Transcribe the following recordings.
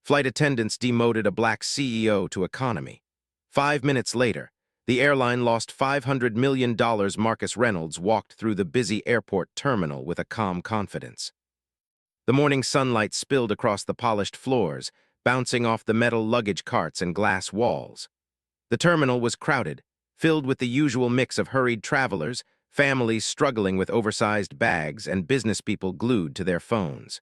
Flight attendants demoted a black CEO to economy. 5 minutes later, the airline lost $500 million. Marcus Reynolds walked through the busy airport terminal with a calm confidence. The morning sunlight spilled across the polished floors, bouncing off the metal luggage carts and glass walls. The terminal was crowded, filled with the usual mix of hurried travelers, families struggling with oversized bags, and business people glued to their phones.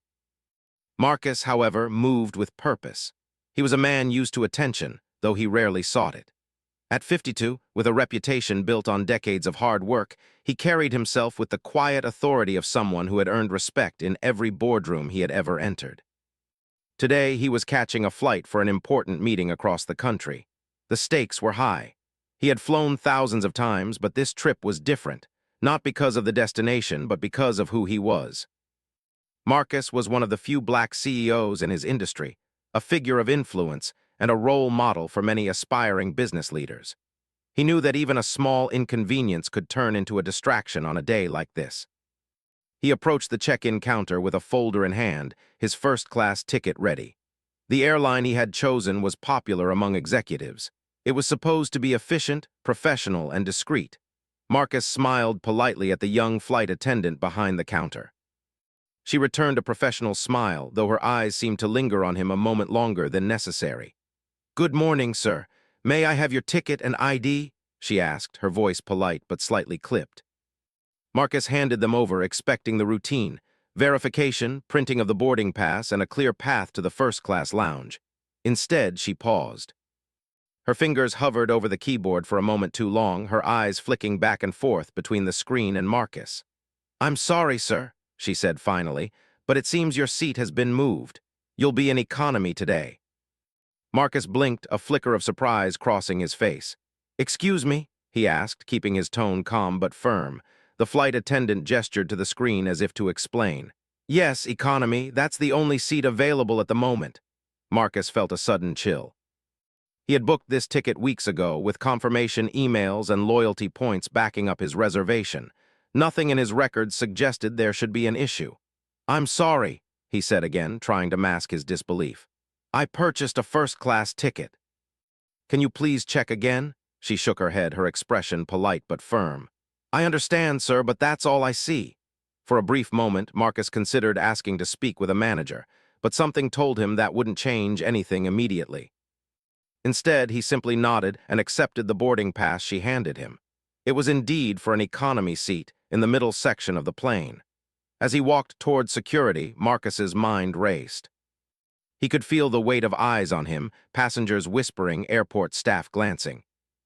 Marcus, however, moved with purpose. He was a man used to attention, though he rarely sought it. At 52, with a reputation built on decades of hard work, he carried himself with the quiet authority of someone who had earned respect in every boardroom he had ever entered. Today, he was catching a flight for an important meeting across the country. The stakes were high. He had flown thousands of times, but this trip was different, not because of the destination, but because of who he was. Marcus was one of the few black CEOs in his industry, a figure of influence and a role model for many aspiring business leaders. He knew that even a small inconvenience could turn into a distraction on a day like this. He approached the check-in counter with a folder in hand, his first-class ticket ready. The airline he had chosen was popular among executives. It was supposed to be efficient, professional, and discreet. Marcus smiled politely at the young flight attendant behind the counter. She returned a professional smile, though her eyes seemed to linger on him a moment longer than necessary. "Good morning, sir. May I have your ticket and ID?" she asked, her voice polite but slightly clipped. Marcus handed them over, expecting the routine: verification, printing of the boarding pass, and a clear path to the first-class lounge. Instead, she paused. Her fingers hovered over the keyboard for a moment too long, her eyes flicking back and forth between the screen and Marcus. "I'm sorry, sir," she said finally, "but it seems your seat has been moved. You'll be in economy today." Marcus blinked, a flicker of surprise crossing his face. "Excuse me?" he asked, keeping his tone calm but firm. The flight attendant gestured to the screen as if to explain. "Yes, economy, that's the only seat available at the moment." Marcus felt a sudden chill. He had booked this ticket weeks ago, with confirmation emails and loyalty points backing up his reservation. Nothing in his records suggested there should be an issue. "I'm sorry," he said again, trying to mask his disbelief. "I purchased a first-class ticket." "Can you please check again?" She shook her head, her expression polite but firm. "I understand, sir, but that's all I see." For a brief moment, Marcus considered asking to speak with a manager, but something told him that wouldn't change anything immediately. Instead, he simply nodded and accepted the boarding pass she handed him. It was indeed for an economy seat in the middle section of the plane. As he walked toward security, Marcus's mind raced. He could feel the weight of eyes on him, passengers whispering, airport staff glancing.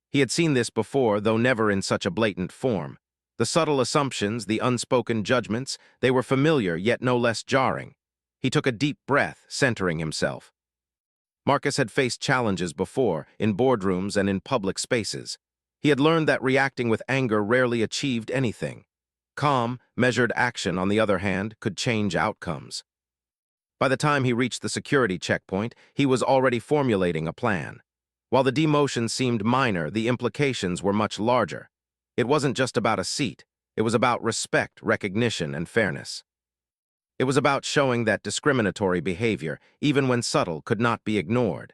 He had seen this before, though never in such a blatant form. The subtle assumptions, the unspoken judgments, they were familiar, yet no less jarring. He took a deep breath, centering himself. Marcus had faced challenges before, in boardrooms and in public spaces. He had learned that reacting with anger rarely achieved anything. Calm, measured action, on the other hand, could change outcomes. By the time he reached the security checkpoint, he was already formulating a plan. While the demotion seemed minor, the implications were much larger. It wasn't just about a seat. It was about respect, recognition, and fairness. It was about showing that discriminatory behavior, even when subtle, could not be ignored.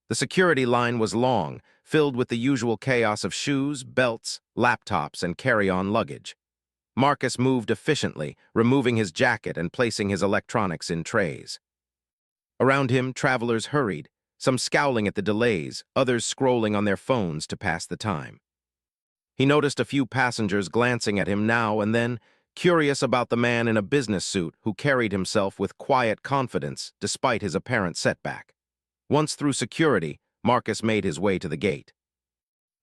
The security line was long, filled with the usual chaos of shoes, belts, laptops, and carry-on luggage. Marcus moved efficiently, removing his jacket and placing his electronics in trays. Around him, travelers hurried, some scowling at the delays, others scrolling on their phones to pass the time. He noticed a few passengers glancing at him now and then, curious about the man in a business suit who carried himself with quiet confidence despite his apparent setback. Once through security, Marcus made his way to the gate.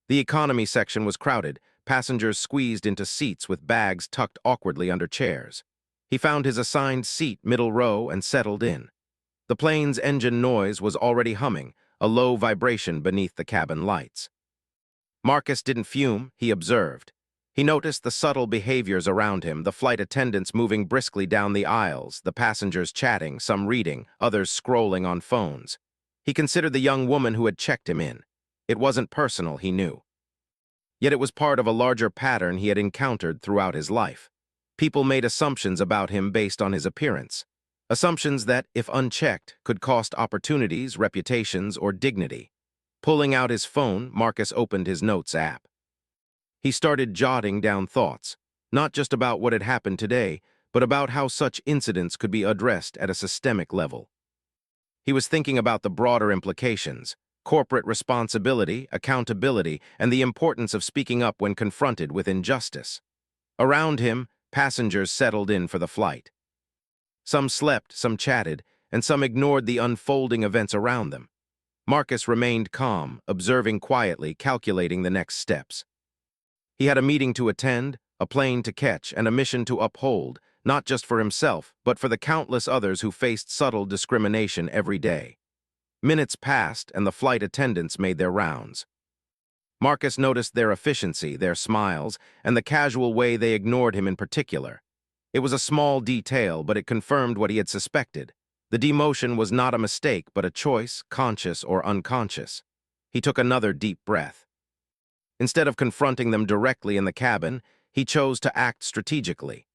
The economy section was crowded, passengers squeezed into seats with bags tucked awkwardly under chairs. He found his assigned seat, middle row, and settled in. The plane's engine noise was already humming, a low vibration beneath the cabin lights. Marcus didn't fume, he observed. He noticed the subtle behaviors around him, the flight attendants moving briskly down the aisles, the passengers chatting, some reading, others scrolling on phones. He considered the young woman who had checked him in. It wasn't personal, he knew. Yet it was part of a larger pattern he had encountered throughout his life. People made assumptions about him based on his appearance. Assumptions that, if unchecked, could cost opportunities, reputations, or dignity. Pulling out his phone, Marcus opened his notes app. He started jotting down thoughts, not just about what had happened today, but about how such incidents could be addressed at a systemic level. He was thinking about the broader implications: corporate responsibility, accountability, and the importance of speaking up when confronted with injustice. Around him, passengers settled in for the flight. Some slept, some chatted, and some ignored the unfolding events around them. Marcus remained calm, observing quietly, calculating the next steps. He had a meeting to attend, a plane to catch, and a mission to uphold, not just for himself, but for the countless others who faced subtle discrimination every day. Minutes passed, and the flight attendants made their rounds. Marcus noticed their efficiency, their smiles, and the casual way they ignored him in particular. It was a small detail, but it confirmed what he had suspected. The demotion was not a mistake, but a choice, conscious or unconscious. He took another deep breath. Instead of confronting them directly in the cabin, he chose to act strategically.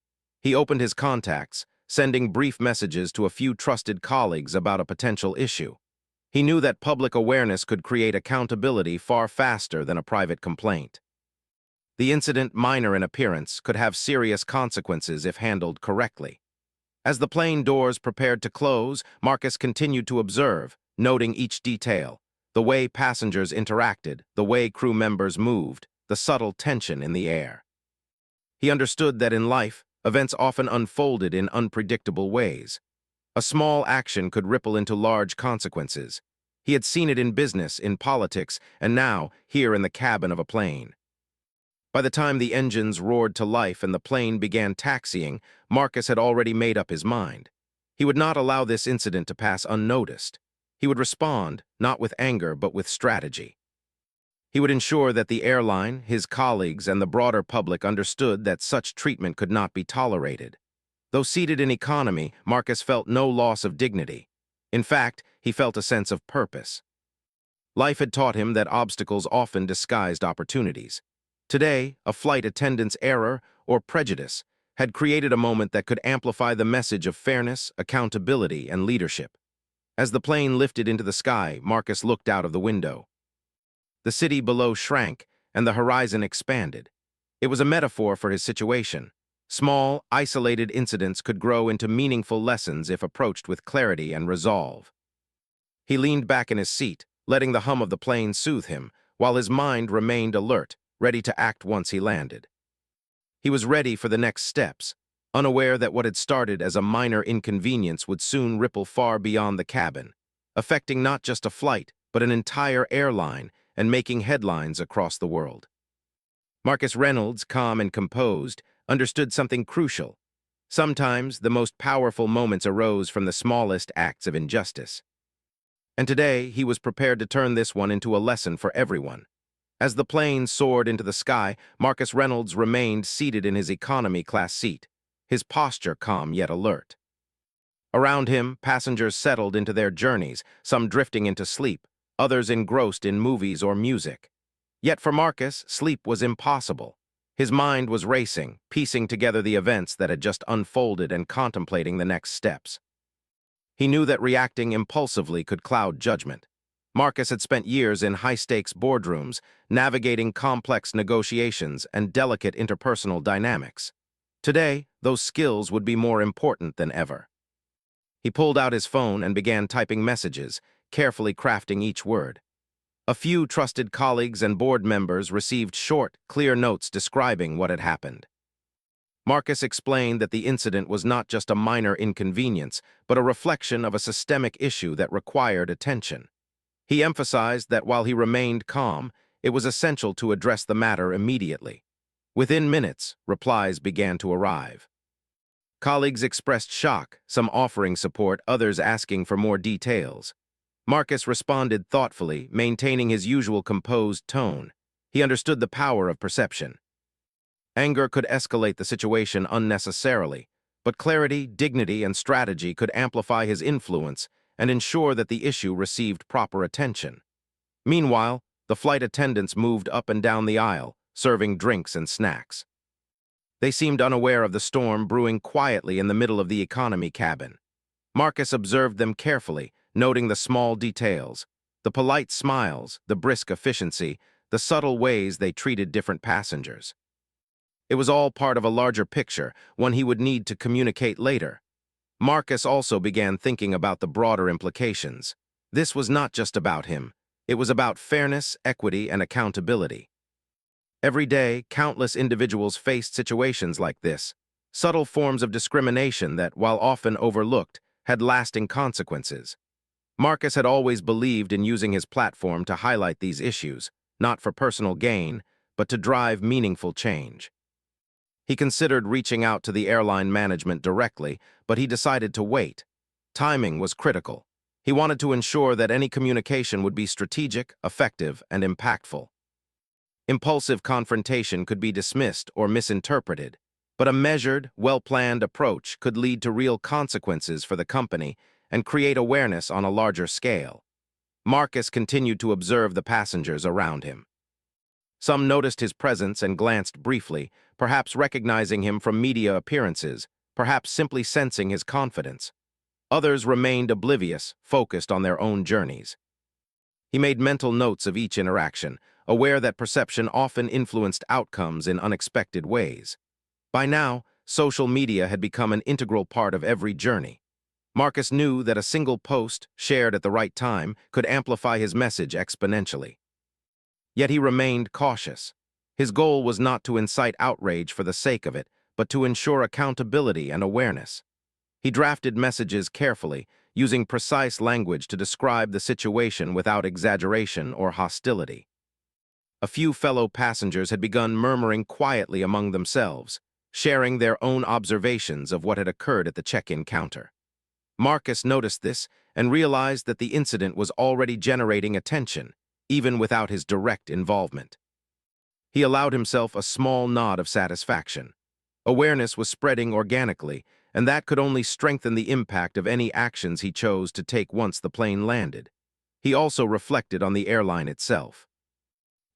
He opened his contacts, sending brief messages to a few trusted colleagues about a potential issue. He knew that public awareness could create accountability far faster than a private complaint. The incident, minor in appearance, could have serious consequences if handled correctly. As the plane doors prepared to close, Marcus continued to observe, noting each detail: the way passengers interacted, the way crew members moved, the subtle tension in the air. He understood that in life, events often unfolded in unpredictable ways. A small action could ripple into large consequences. He had seen it in business, in politics, and now, here in the cabin of a plane. By the time the engines roared to life and the plane began taxiing, Marcus had already made up his mind. He would not allow this incident to pass unnoticed. He would respond, not with anger, but with strategy. He would ensure that the airline, his colleagues, and the broader public understood that such treatment could not be tolerated. Though seated in economy, Marcus felt no loss of dignity. In fact, he felt a sense of purpose. Life had taught him that obstacles often disguised opportunities. Today, a flight attendant's error or prejudice had created a moment that could amplify the message of fairness, accountability, and leadership. As the plane lifted into the sky, Marcus looked out of the window. The city below shrank, and the horizon expanded. It was a metaphor for his situation. Small, isolated incidents could grow into meaningful lessons if approached with clarity and resolve. He leaned back in his seat, letting the hum of the plane soothe him, while his mind remained alert, ready to act once he landed. He was ready for the next steps, unaware that what had started as a minor inconvenience would soon ripple far beyond the cabin, affecting not just a flight, but an entire airline, and making headlines across the world. Marcus Reynolds, calm and composed, understood something crucial. Sometimes the most powerful moments arose from the smallest acts of injustice. And today, he was prepared to turn this one into a lesson for everyone. As the plane soared into the sky, Marcus Reynolds remained seated in his economy-class seat, his posture calm yet alert. Around him, passengers settled into their journeys, some drifting into sleep, others engrossed in movies or music. Yet for Marcus, sleep was impossible. His mind was racing, piecing together the events that had just unfolded and contemplating the next steps. He knew that reacting impulsively could cloud judgment. Marcus had spent years in high-stakes boardrooms, navigating complex negotiations and delicate interpersonal dynamics. Today, those skills would be more important than ever. He pulled out his phone and began typing messages, carefully crafting each word. A few trusted colleagues and board members received short, clear notes describing what had happened. Marcus explained that the incident was not just a minor inconvenience, but a reflection of a systemic issue that required attention. He emphasized that while he remained calm, it was essential to address the matter immediately. Within minutes, replies began to arrive. Colleagues expressed shock, some offering support, others asking for more details. Marcus responded thoughtfully, maintaining his usual composed tone. He understood the power of perception. Anger could escalate the situation unnecessarily, but clarity, dignity, and strategy could amplify his influence and ensure that the issue received proper attention. Meanwhile, the flight attendants moved up and down the aisle, serving drinks and snacks. They seemed unaware of the storm brewing quietly in the middle of the economy cabin. Marcus observed them carefully, noting the small details, the polite smiles, the brisk efficiency, the subtle ways they treated different passengers. It was all part of a larger picture, one he would need to communicate later. Marcus also began thinking about the broader implications. This was not just about him. It was about fairness, equity, and accountability. Every day, countless individuals faced situations like this, subtle forms of discrimination that, while often overlooked, had lasting consequences. Marcus had always believed in using his platform to highlight these issues, not for personal gain, but to drive meaningful change. He considered reaching out to the airline management directly, but he decided to wait. Timing was critical. He wanted to ensure that any communication would be strategic, effective, and impactful. Impulsive confrontation could be dismissed or misinterpreted, but a measured, well-planned approach could lead to real consequences for the company and create awareness on a larger scale. Marcus continued to observe the passengers around him. Some noticed his presence and glanced briefly, perhaps recognizing him from media appearances, perhaps simply sensing his confidence. Others remained oblivious, focused on their own journeys. He made mental notes of each interaction, aware that perception often influenced outcomes in unexpected ways. By now, social media had become an integral part of every journey. Marcus knew that a single post, shared at the right time, could amplify his message exponentially. Yet he remained cautious. His goal was not to incite outrage for the sake of it, but to ensure accountability and awareness. He drafted messages carefully, using precise language to describe the situation without exaggeration or hostility. A few fellow passengers had begun murmuring quietly among themselves, sharing their own observations of what had occurred at the check-in counter. Marcus noticed this and realized that the incident was already generating attention, even without his direct involvement. He allowed himself a small nod of satisfaction. Awareness was spreading organically, and that could only strengthen the impact of any actions he chose to take once the plane landed. He also reflected on the airline itself.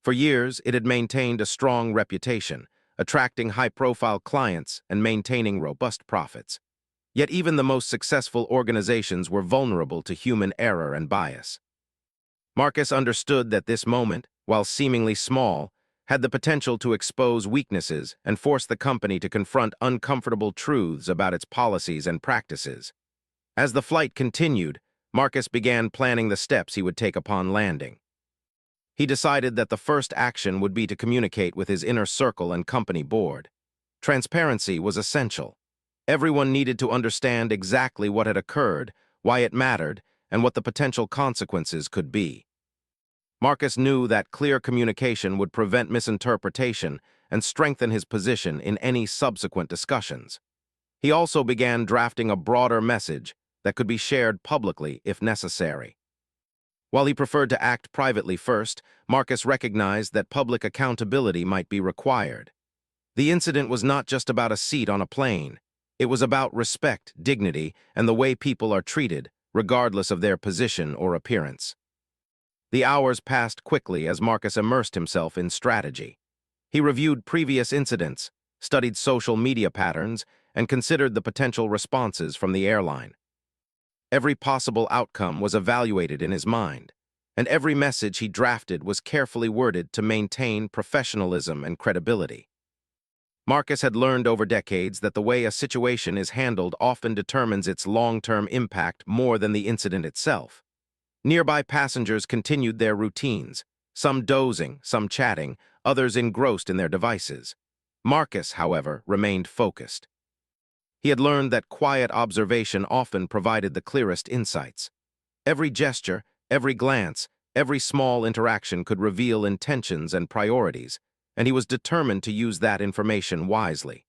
For years, it had maintained a strong reputation, attracting high-profile clients and maintaining robust profits. Yet even the most successful organizations were vulnerable to human error and bias. Marcus understood that this moment, while seemingly small, had the potential to expose weaknesses and force the company to confront uncomfortable truths about its policies and practices. As the flight continued, Marcus began planning the steps he would take upon landing. He decided that the first action would be to communicate with his inner circle and company board. Transparency was essential. Everyone needed to understand exactly what had occurred, why it mattered, and what the potential consequences could be. Marcus knew that clear communication would prevent misinterpretation and strengthen his position in any subsequent discussions. He also began drafting a broader message that could be shared publicly if necessary. While he preferred to act privately first, Marcus recognized that public accountability might be required. The incident was not just about a seat on a plane. It was about respect, dignity, and the way people are treated, regardless of their position or appearance. The hours passed quickly as Marcus immersed himself in strategy. He reviewed previous incidents, studied social media patterns, and considered the potential responses from the airline. Every possible outcome was evaluated in his mind, and every message he drafted was carefully worded to maintain professionalism and credibility. Marcus had learned over decades that the way a situation is handled often determines its long-term impact more than the incident itself. Nearby passengers continued their routines, some dozing, some chatting, others engrossed in their devices. Marcus, however, remained focused. He had learned that quiet observation often provided the clearest insights. Every gesture, every glance, every small interaction could reveal intentions and priorities, and he was determined to use that information wisely.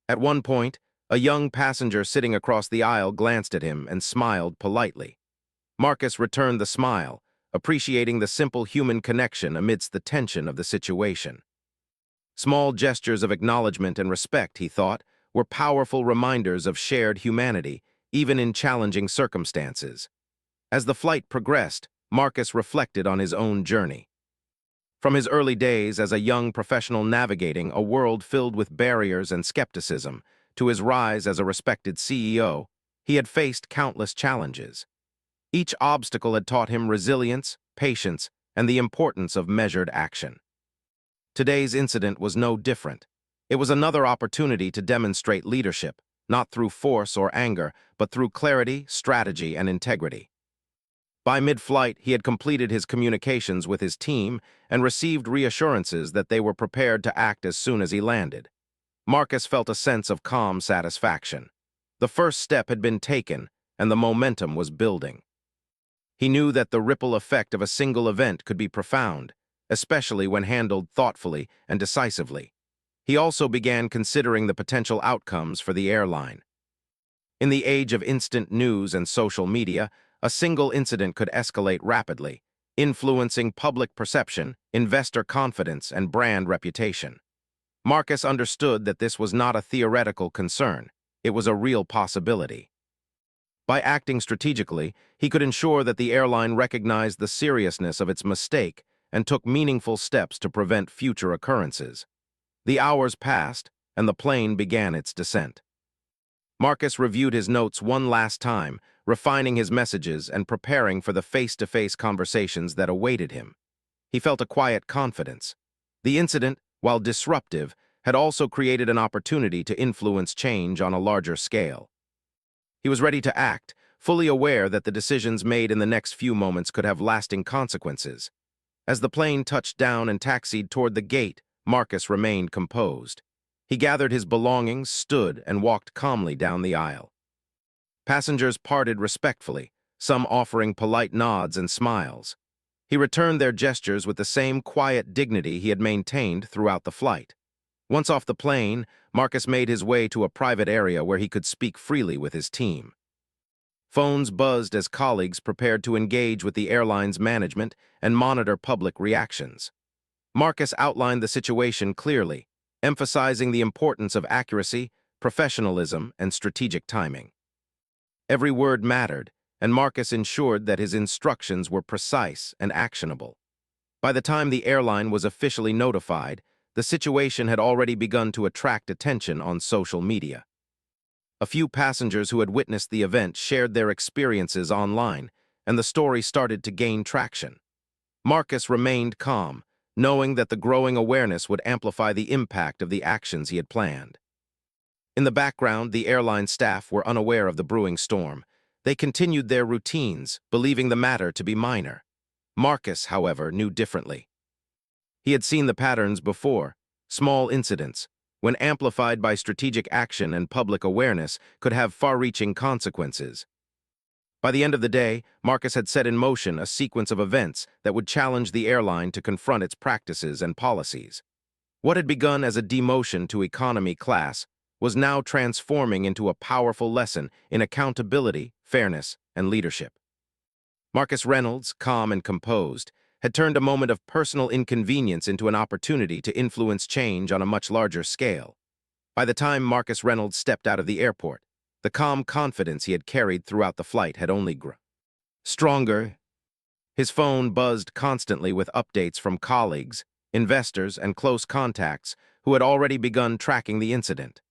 At one point, a young passenger sitting across the aisle glanced at him and smiled politely. Marcus returned the smile, appreciating the simple human connection amidst the tension of the situation. Small gestures of acknowledgement and respect, he thought, were powerful reminders of shared humanity, even in challenging circumstances. As the flight progressed, Marcus reflected on his own journey. From his early days as a young professional navigating a world filled with barriers and skepticism, to his rise as a respected CEO, He had faced countless challenges. Each obstacle had taught him resilience, patience, and the importance of measured action. Today's incident was no different. It was another opportunity to demonstrate leadership, not through force or anger, but through clarity, strategy, and integrity. By mid-flight, he had completed his communications with his team and received reassurances that they were prepared to act as soon as he landed. Marcus felt a sense of calm satisfaction. The first step had been taken, and the momentum was building. He knew that the ripple effect of a single event could be profound, especially when handled thoughtfully and decisively. He also began considering the potential outcomes for the airline. In the age of instant news and social media, a single incident could escalate rapidly, influencing public perception, investor confidence, and brand reputation. Marcus understood that this was not a theoretical concern. It was a real possibility. By acting strategically, he could ensure that the airline recognized the seriousness of its mistake and took meaningful steps to prevent future occurrences. The hours passed, and the plane began its descent. Marcus reviewed his notes one last time, refining his messages and preparing for the face-to-face conversations that awaited him. He felt a quiet confidence. The incident, while disruptive, had also created an opportunity to influence change on a larger scale. He was ready to act, fully aware that the decisions made in the next few moments could have lasting consequences. As the plane touched down and taxied toward the gate, Marcus remained composed. He gathered his belongings, stood, and walked calmly down the aisle. Passengers parted respectfully, some offering polite nods and smiles. He returned their gestures with the same quiet dignity he had maintained throughout the flight. Once off the plane, Marcus made his way to a private area where he could speak freely with his team. Phones buzzed as colleagues prepared to engage with the airline's management and monitor public reactions. Marcus outlined the situation clearly, emphasizing the importance of accuracy, professionalism, and strategic timing. Every word mattered, and Marcus ensured that his instructions were precise and actionable. By the time the airline was officially notified, the situation had already begun to attract attention on social media. A few passengers who had witnessed the event shared their experiences online, and the story started to gain traction. Marcus remained calm, knowing that the growing awareness would amplify the impact of the actions he had planned. In the background, the airline staff were unaware of the brewing storm. They continued their routines, believing the matter to be minor. Marcus, however, knew differently. He had seen the patterns before. Small incidents, when amplified by strategic action and public awareness, could have far-reaching consequences. By the end of the day, Marcus had set in motion a sequence of events that would challenge the airline to confront its practices and policies. What had begun as a demotion to economy class was now transforming into a powerful lesson in accountability, fairness, and leadership. Marcus Reynolds, calm and composed, had turned a moment of personal inconvenience into an opportunity to influence change on a much larger scale. By the time Marcus Reynolds stepped out of the airport, the calm confidence he had carried throughout the flight had only grown stronger. His phone buzzed constantly with updates from colleagues, investors, and close contacts who had already begun tracking the incident.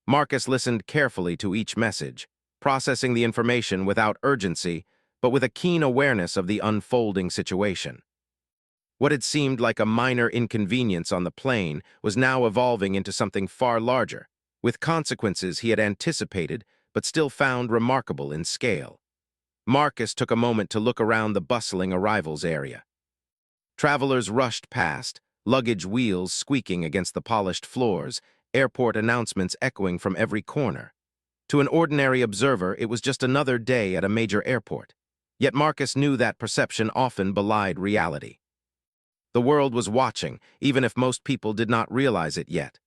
Marcus listened carefully to each message, processing the information without urgency, but with a keen awareness of the unfolding situation. What had seemed like a minor inconvenience on the plane was now evolving into something far larger, with consequences he had anticipated but still found remarkable in scale. Marcus took a moment to look around the bustling arrivals area. Travelers rushed past, luggage wheels squeaking against the polished floors, airport announcements echoing from every corner. To an ordinary observer, it was just another day at a major airport. Yet Marcus knew that perception often belied reality. The world was watching, even if most people did not realize it yet.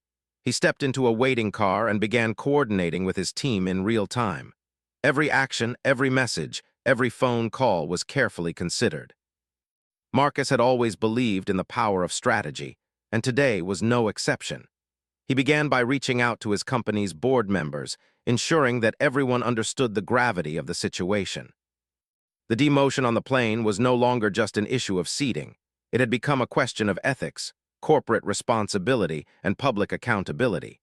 He stepped into a waiting car and began coordinating with his team in real time. Every action, every message, every phone call was carefully considered. Marcus had always believed in the power of strategy, and today was no exception. He began by reaching out to his company's board members, ensuring that everyone understood the gravity of the situation. The demotion on the plane was no longer just an issue of seating. It had become a question of ethics, corporate responsibility, and public accountability.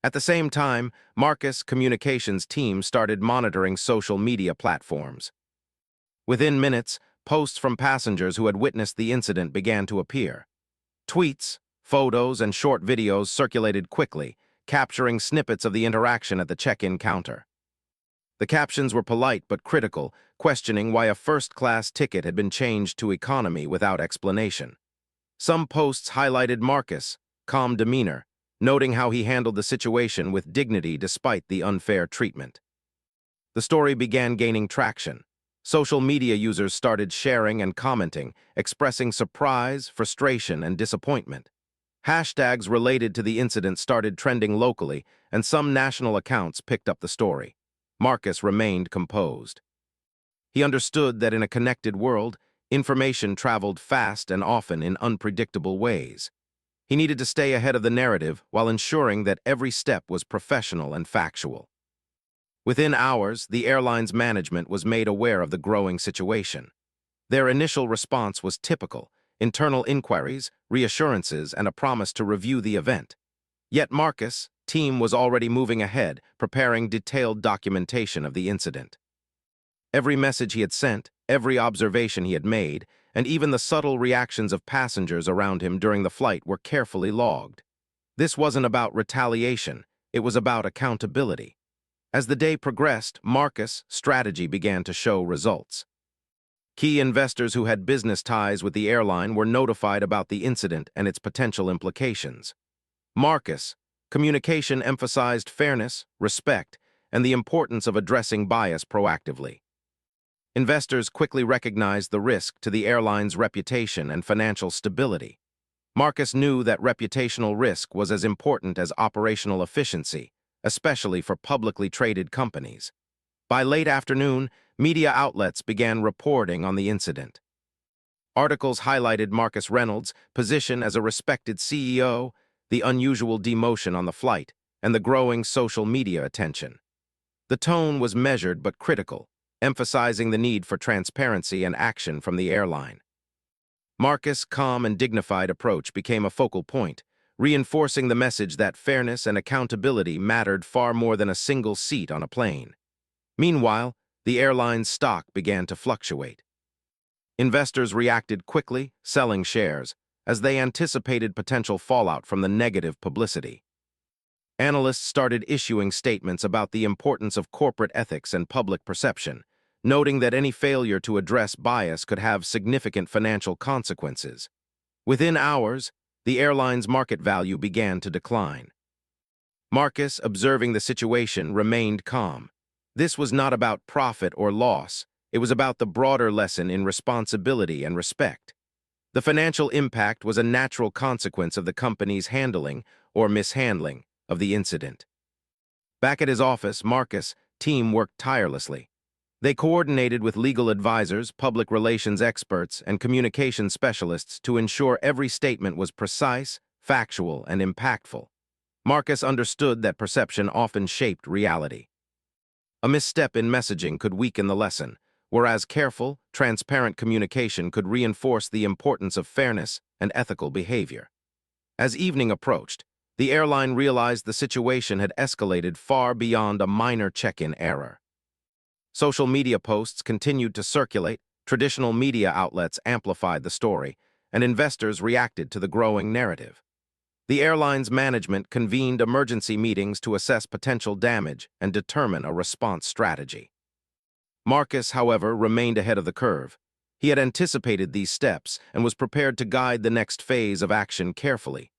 At the same time, Marcus' communications team started monitoring social media platforms. Within minutes, posts from passengers who had witnessed the incident began to appear. Tweets, photos, and short videos circulated quickly, capturing snippets of the interaction at the check-in counter. The captions were polite but critical, questioning why a first-class ticket had been changed to economy without explanation. Some posts highlighted Marcus' calm demeanor, noting how he handled the situation with dignity despite the unfair treatment. The story began gaining traction. Social media users started sharing and commenting, expressing surprise, frustration, and disappointment. Hashtags related to the incident started trending locally, and some national accounts picked up the story. Marcus remained composed. He understood that in a connected world, information traveled fast and often in unpredictable ways. He needed to stay ahead of the narrative while ensuring that every step was professional and factual. Within hours, the airline's management was made aware of the growing situation. Their initial response was typical: internal inquiries, reassurances, and a promise to review the event. Yet Marcus' team was already moving ahead, preparing detailed documentation of the incident. Every message he had sent, every observation he had made, and even the subtle reactions of passengers around him during the flight were carefully logged. This wasn't about retaliation, it was about accountability. As the day progressed, Marcus' strategy began to show results. Key investors who had business ties with the airline were notified about the incident and its potential implications. Marcus' communication emphasized fairness, respect, and the importance of addressing bias proactively. Investors quickly recognized the risk to the airline's reputation and financial stability. Marcus knew that reputational risk was as important as operational efficiency, especially for publicly traded companies. By late afternoon, media outlets began reporting on the incident. Articles highlighted Marcus Reynolds' position as a respected CEO, the unusual demotion on the flight, and the growing social media attention. The tone was measured but critical, emphasizing the need for transparency and action from the airline. Marcus' calm and dignified approach became a focal point, reinforcing the message that fairness and accountability mattered far more than a single seat on a plane. Meanwhile, the airline's stock began to fluctuate. Investors reacted quickly, selling shares, as they anticipated potential fallout from the negative publicity. Analysts started issuing statements about the importance of corporate ethics and public perception, noting that any failure to address bias could have significant financial consequences. Within hours, the airline's market value began to decline. Marcus, observing the situation, remained calm. This was not about profit or loss. It was about the broader lesson in responsibility and respect. The financial impact was a natural consequence of the company's handling or mishandling of the incident. Back at his office, Marcus' team worked tirelessly. They coordinated with legal advisors, public relations experts, and communication specialists to ensure every statement was precise, factual, and impactful. Marcus understood that perception often shaped reality. A misstep in messaging could weaken the lesson, whereas careful, transparent communication could reinforce the importance of fairness and ethical behavior. As evening approached, the airline realized the situation had escalated far beyond a minor check-in error. Social media posts continued to circulate, traditional media outlets amplified the story, and investors reacted to the growing narrative. The airline's management convened emergency meetings to assess potential damage and determine a response strategy. Marcus, however, remained ahead of the curve. He had anticipated these steps and was prepared to guide the next phase of action carefully.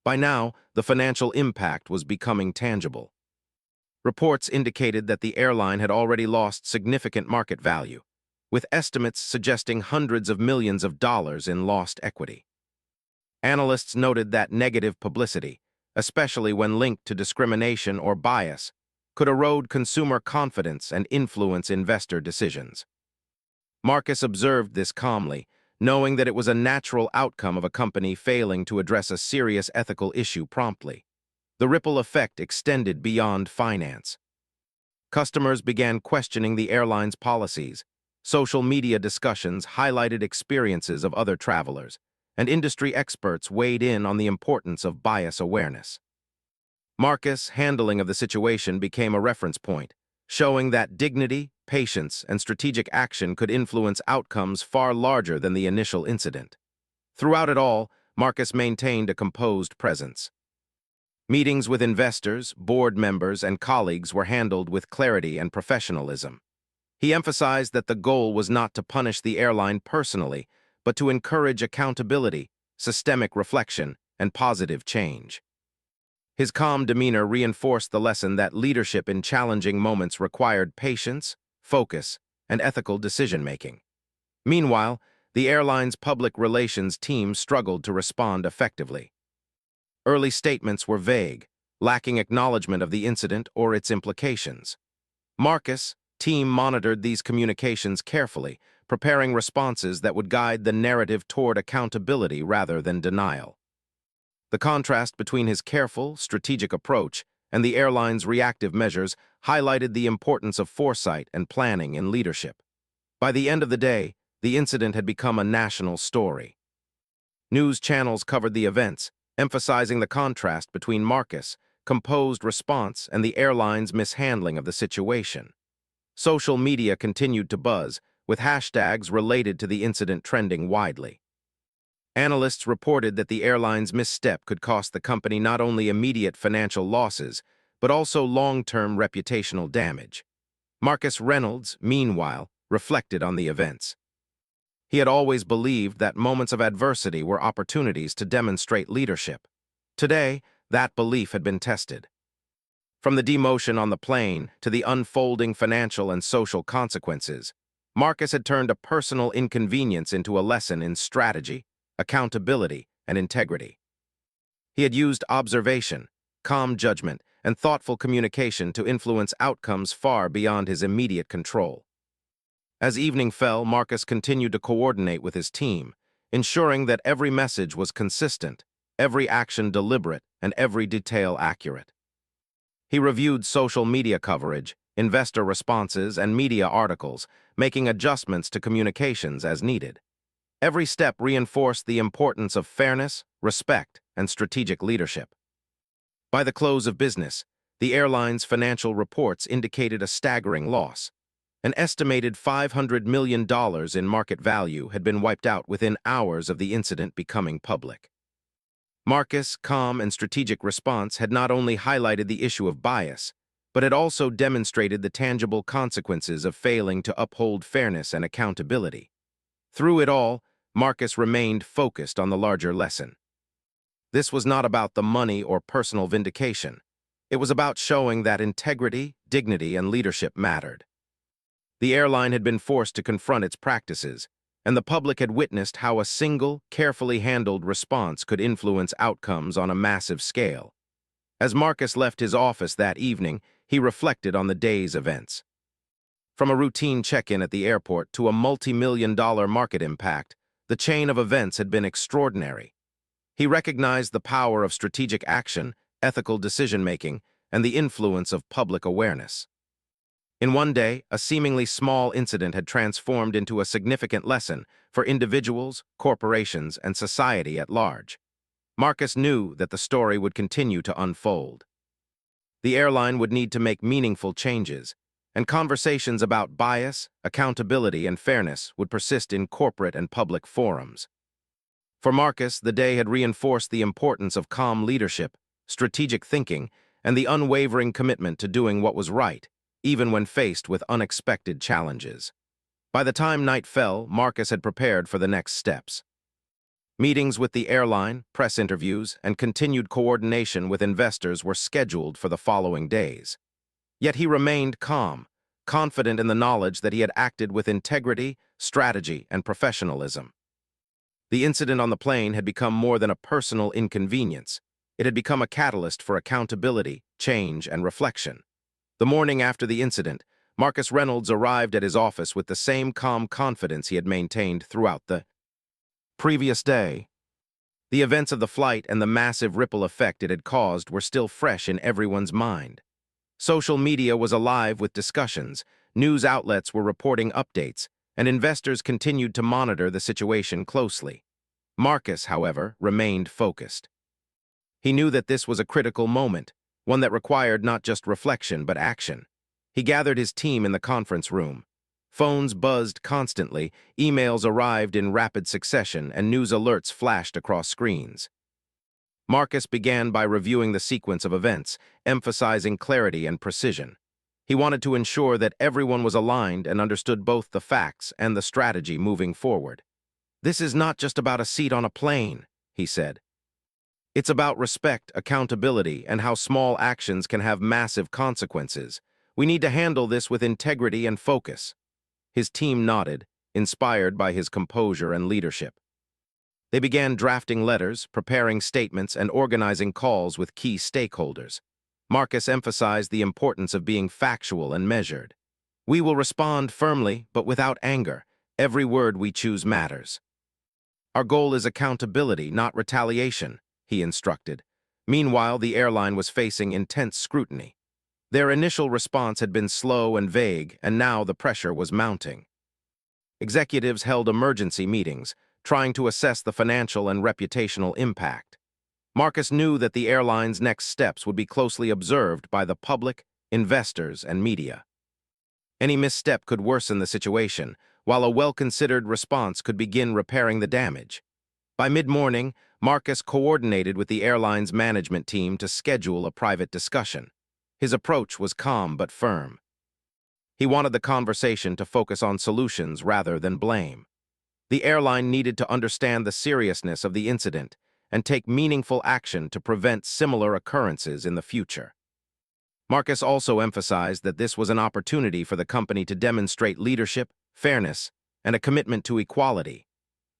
By now, the financial impact was becoming tangible. Reports indicated that the airline had already lost significant market value, with estimates suggesting hundreds of millions of dollars in lost equity. Analysts noted that negative publicity, especially when linked to discrimination or bias, could erode consumer confidence and influence investor decisions. Marcus observed this calmly, knowing that it was a natural outcome of a company failing to address a serious ethical issue promptly. The ripple effect extended beyond finance. Customers began questioning the airline's policies. Social media discussions highlighted experiences of other travelers, and industry experts weighed in on the importance of bias awareness. Marcus' handling of the situation became a reference point, showing that dignity, patience, and strategic action could influence outcomes far larger than the initial incident. Throughout it all, Marcus maintained a composed presence. Meetings with investors, board members, and colleagues were handled with clarity and professionalism. He emphasized that the goal was not to punish the airline personally, but to encourage accountability, systemic reflection, and positive change. His calm demeanor reinforced the lesson that leadership in challenging moments required patience, focus, and ethical decision-making. Meanwhile, the airline's public relations team struggled to respond effectively. Early statements were vague, lacking acknowledgement of the incident or its implications. Marcus' team monitored these communications carefully, preparing responses that would guide the narrative toward accountability rather than denial. The contrast between his careful, strategic approach and the airline's reactive measures highlighted the importance of foresight and planning in leadership. By the end of the day, the incident had become a national story. News channels covered the events, emphasizing the contrast between Marcus' composed response and the airline's mishandling of the situation. Social media continued to buzz, with hashtags related to the incident trending widely. Analysts reported that the airline's misstep could cost the company not only immediate financial losses, but also long-term reputational damage. Marcus Reynolds, meanwhile, reflected on the events. He had always believed that moments of adversity were opportunities to demonstrate leadership. Today, that belief had been tested. From the demotion on the plane to the unfolding financial and social consequences, Marcus had turned a personal inconvenience into a lesson in strategy, accountability, and integrity. He had used observation, calm judgment, and thoughtful communication to influence outcomes far beyond his immediate control. As evening fell, Marcus continued to coordinate with his team, ensuring that every message was consistent, every action deliberate, and every detail accurate. He reviewed social media coverage, investor responses, and media articles, making adjustments to communications as needed. Every step reinforced the importance of fairness, respect, and strategic leadership. By the close of business, the airline's financial reports indicated a staggering loss. An estimated $500 million in market value had been wiped out within hours of the incident becoming public. Marcus' calm and strategic response had not only highlighted the issue of bias, but had also demonstrated the tangible consequences of failing to uphold fairness and accountability. Through it all, Marcus remained focused on the larger lesson. This was not about the money or personal vindication. It was about showing that integrity, dignity, and leadership mattered. The airline had been forced to confront its practices, and the public had witnessed how a single, carefully handled response could influence outcomes on a massive scale. As Marcus left his office that evening, he reflected on the day's events. From a routine check-in at the airport to a multi-million-dollar market impact, the chain of events had been extraordinary. He recognized the power of strategic action, ethical decision-making, and the influence of public awareness. In one day, a seemingly small incident had transformed into a significant lesson for individuals, corporations, and society at large. Marcus knew that the story would continue to unfold. The airline would need to make meaningful changes, and conversations about bias, accountability, and fairness would persist in corporate and public forums. For Marcus, the day had reinforced the importance of calm leadership, strategic thinking, and the unwavering commitment to doing what was right, even when faced with unexpected challenges. By the time night fell, Marcus had prepared for the next steps. Meetings with the airline, press interviews, and continued coordination with investors were scheduled for the following days. Yet he remained calm, confident in the knowledge that he had acted with integrity, strategy, and professionalism. The incident on the plane had become more than a personal inconvenience. It had become a catalyst for accountability, change, and reflection. The morning after the incident, Marcus Reynolds arrived at his office with the same calm confidence he had maintained throughout the previous day. The events of the flight and the massive ripple effect it had caused were still fresh in everyone's mind. Social media was alive with discussions, news outlets were reporting updates, and investors continued to monitor the situation closely. Marcus, however, remained focused. He knew that this was a critical moment, one that required not just reflection but action. He gathered his team in the conference room. Phones buzzed constantly, emails arrived in rapid succession, and news alerts flashed across screens. Marcus began by reviewing the sequence of events, emphasizing clarity and precision. He wanted to ensure that everyone was aligned and understood both the facts and the strategy moving forward. "This is not just about a seat on a plane," he said. "It's about respect, accountability, and how small actions can have massive consequences. We need to handle this with integrity and focus." His team nodded, inspired by his composure and leadership. They began drafting letters, preparing statements, and organizing calls with key stakeholders. Marcus emphasized the importance of being factual and measured. "We will respond firmly, but without anger. Every word we choose matters. Our goal is accountability, not retaliation," he instructed. Meanwhile, the airline was facing intense scrutiny. Their initial response had been slow and vague, and now the pressure was mounting. Executives held emergency meetings, trying to assess the financial and reputational impact. Marcus knew that the airline's next steps would be closely observed by the public, investors, and media. Any misstep could worsen the situation, while a well-considered response could begin repairing the damage. By mid-morning, Marcus coordinated with the airline's management team to schedule a private discussion. His approach was calm but firm. He wanted the conversation to focus on solutions rather than blame. The airline needed to understand the seriousness of the incident and take meaningful action to prevent similar occurrences in the future. Marcus also emphasized that this was an opportunity for the company to demonstrate leadership, fairness, and a commitment to equality.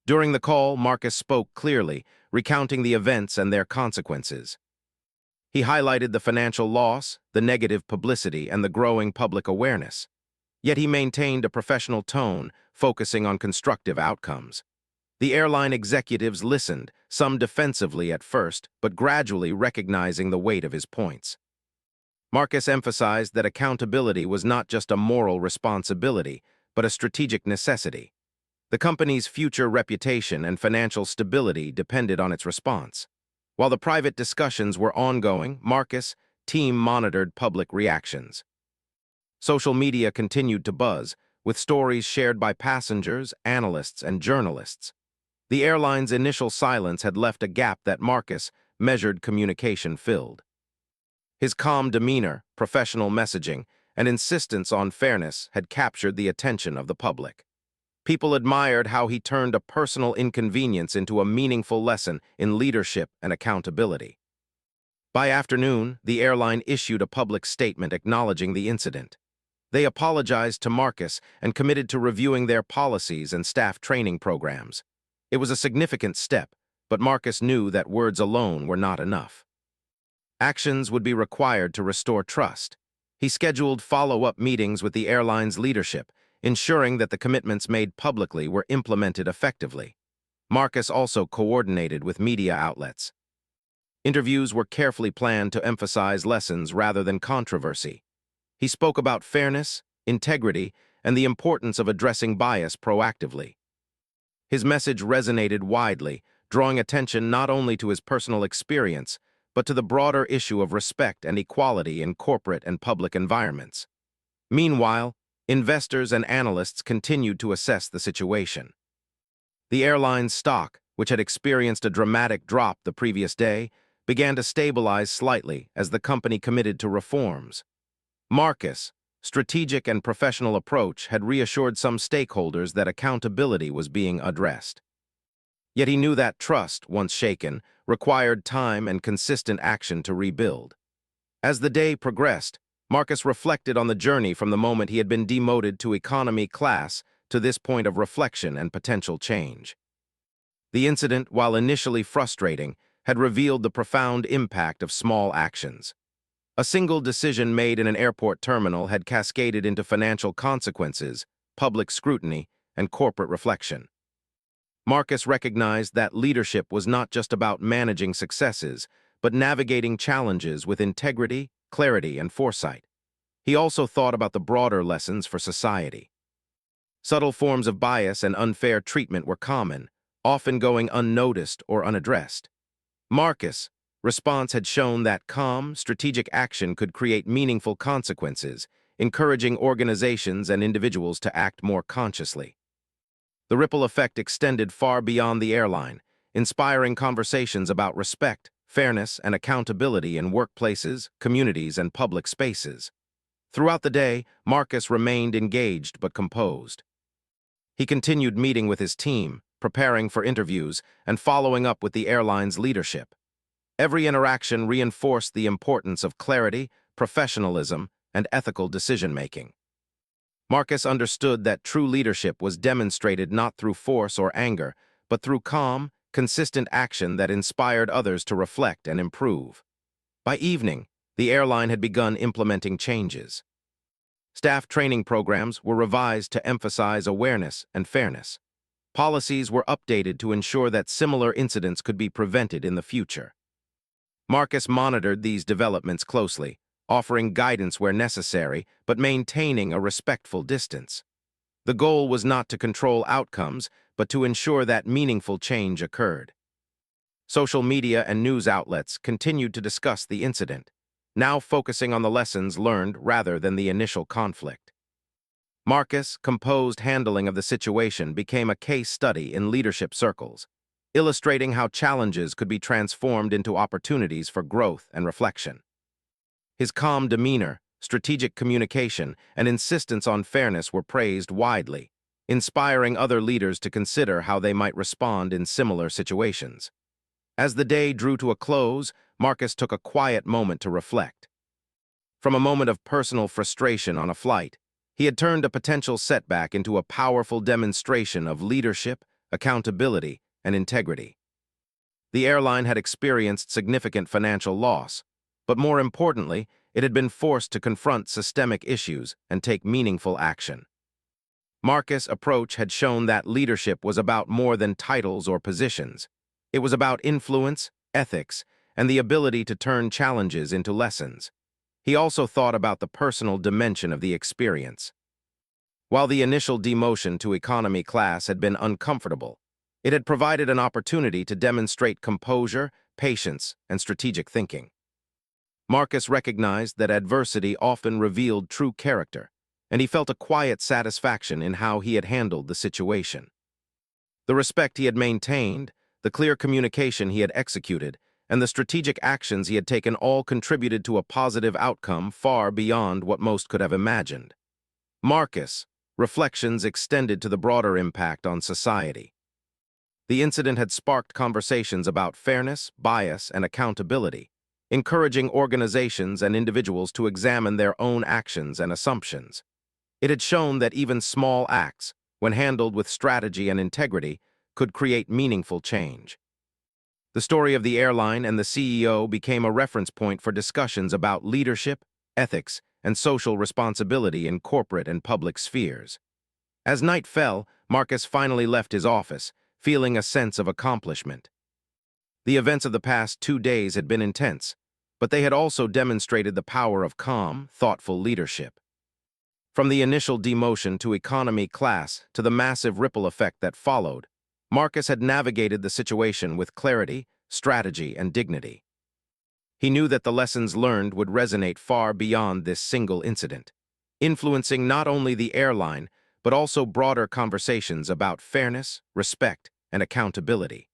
During the call, Marcus spoke clearly, recounting the events and their consequences. He highlighted the financial loss, the negative publicity, and the growing public awareness. Yet he maintained a professional tone, focusing on constructive outcomes. The airline executives listened, some defensively at first, but gradually recognizing the weight of his points. Marcus emphasized that accountability was not just a moral responsibility, but a strategic necessity. The company's future reputation and financial stability depended on its response. While the private discussions were ongoing, Marcus' team monitored public reactions. Social media continued to buzz, with stories shared by passengers, analysts, and journalists. The airline's initial silence had left a gap that Marcus' measured communication filled. His calm demeanor, professional messaging, and insistence on fairness had captured the attention of the public. People admired how he turned a personal inconvenience into a meaningful lesson in leadership and accountability. By afternoon, the airline issued a public statement acknowledging the incident. They apologized to Marcus and committed to reviewing their policies and staff training programs. It was a significant step, but Marcus knew that words alone were not enough. Actions would be required to restore trust. He scheduled follow-up meetings with the airline's leadership, ensuring that the commitments made publicly were implemented effectively. Marcus also coordinated with media outlets. Interviews were carefully planned to emphasize lessons rather than controversy. He spoke about fairness, integrity, and the importance of addressing bias proactively. His message resonated widely, drawing attention not only to his personal experience, but to the broader issue of respect and equality in corporate and public environments. Meanwhile, investors and analysts continued to assess the situation. The airline's stock, which had experienced a dramatic drop the previous day, began to stabilize slightly as the company committed to reforms. Marcus' strategic and professional approach had reassured some stakeholders that accountability was being addressed. Yet he knew that trust, once shaken, required time and consistent action to rebuild. As the day progressed, Marcus reflected on the journey from the moment he had been demoted to economy class to this point of reflection and potential change. The incident, while initially frustrating, had revealed the profound impact of small actions. A single decision made in an airport terminal had cascaded into financial consequences, public scrutiny, and corporate reflection. Marcus recognized that leadership was not just about managing successes, but navigating challenges with integrity, clarity, and foresight. He also thought about the broader lessons for society. Subtle forms of bias and unfair treatment were common, often going unnoticed or unaddressed. Marcus, Response had shown that calm, strategic action could create meaningful consequences, encouraging organizations and individuals to act more consciously. The ripple effect extended far beyond the airline, inspiring conversations about respect, fairness, and accountability in workplaces, communities, and public spaces. Throughout the day, Marcus remained engaged but composed. He continued meeting with his team, preparing for interviews, and following up with the airline's leadership. Every interaction reinforced the importance of clarity, professionalism, and ethical decision-making. Marcus understood that true leadership was demonstrated not through force or anger, but through calm, consistent action that inspired others to reflect and improve. By evening, the airline had begun implementing changes. Staff training programs were revised to emphasize awareness and fairness. Policies were updated to ensure that similar incidents could be prevented in the future. Marcus monitored these developments closely, offering guidance where necessary, but maintaining a respectful distance. The goal was not to control outcomes, but to ensure that meaningful change occurred. Social media and news outlets continued to discuss the incident, now focusing on the lessons learned rather than the initial conflict. Marcus' composed handling of the situation became a case study in leadership circles, illustrating how challenges could be transformed into opportunities for growth and reflection. His calm demeanor, strategic communication, and insistence on fairness were praised widely, inspiring other leaders to consider how they might respond in similar situations. As the day drew to a close, Marcus took a quiet moment to reflect. From a moment of personal frustration on a flight, he had turned a potential setback into a powerful demonstration of leadership, accountability, and integrity. The airline had experienced significant financial loss, but more importantly, it had been forced to confront systemic issues and take meaningful action. Marcus' approach had shown that leadership was about more than titles or positions. It was about influence, ethics, and the ability to turn challenges into lessons. He also thought about the personal dimension of the experience. While the initial demotion to economy class had been uncomfortable, it had provided an opportunity to demonstrate composure, patience, and strategic thinking. Marcus recognized that adversity often revealed true character, and he felt a quiet satisfaction in how he had handled the situation. The respect he had maintained, the clear communication he had executed, and the strategic actions he had taken all contributed to a positive outcome far beyond what most could have imagined. Marcus' reflections extended to the broader impact on society. The incident had sparked conversations about fairness, bias, and accountability, encouraging organizations and individuals to examine their own actions and assumptions. It had shown that even small acts, when handled with strategy and integrity, could create meaningful change. The story of the airline and the CEO became a reference point for discussions about leadership, ethics, and social responsibility in corporate and public spheres. As night fell, Marcus finally left his office, feeling a sense of accomplishment. The events of the past 2 days had been intense, but they had also demonstrated the power of calm, thoughtful leadership. From the initial demotion to economy class to the massive ripple effect that followed, Marcus had navigated the situation with clarity, strategy, and dignity. He knew that the lessons learned would resonate far beyond this single incident, influencing not only the airline, but also broader conversations about fairness, respect, and accountability.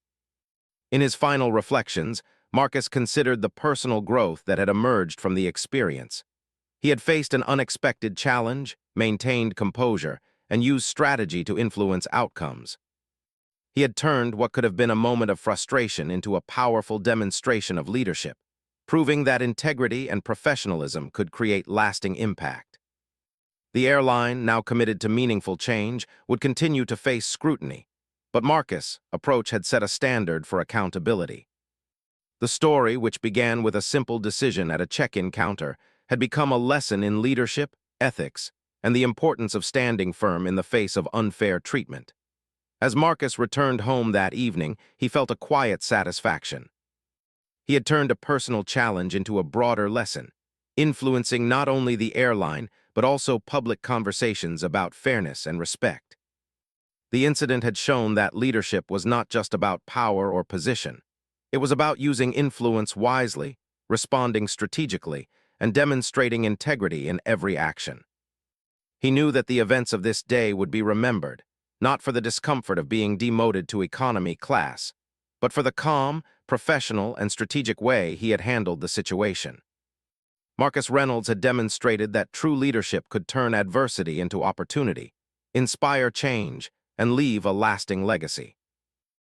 In his final reflections, Marcus considered the personal growth that had emerged from the experience. He had faced an unexpected challenge, maintained composure, and used strategy to influence outcomes. He had turned what could have been a moment of frustration into a powerful demonstration of leadership, proving that integrity and professionalism could create lasting impact. The airline, now committed to meaningful change, would continue to face scrutiny, but Marcus' approach had set a standard for accountability. The story, which began with a simple decision at a check-in counter, had become a lesson in leadership, ethics, and the importance of standing firm in the face of unfair treatment. As Marcus returned home that evening, he felt a quiet satisfaction. He had turned a personal challenge into a broader lesson, influencing not only the airline, but also public conversations about fairness and respect. The incident had shown that leadership was not just about power or position. It was about using influence wisely, responding strategically, and demonstrating integrity in every action. He knew that the events of this day would be remembered, not for the discomfort of being demoted to economy class, but for the calm, professional, and strategic way he had handled the situation. Marcus Reynolds had demonstrated that true leadership could turn adversity into opportunity, inspire change, and leave a lasting legacy.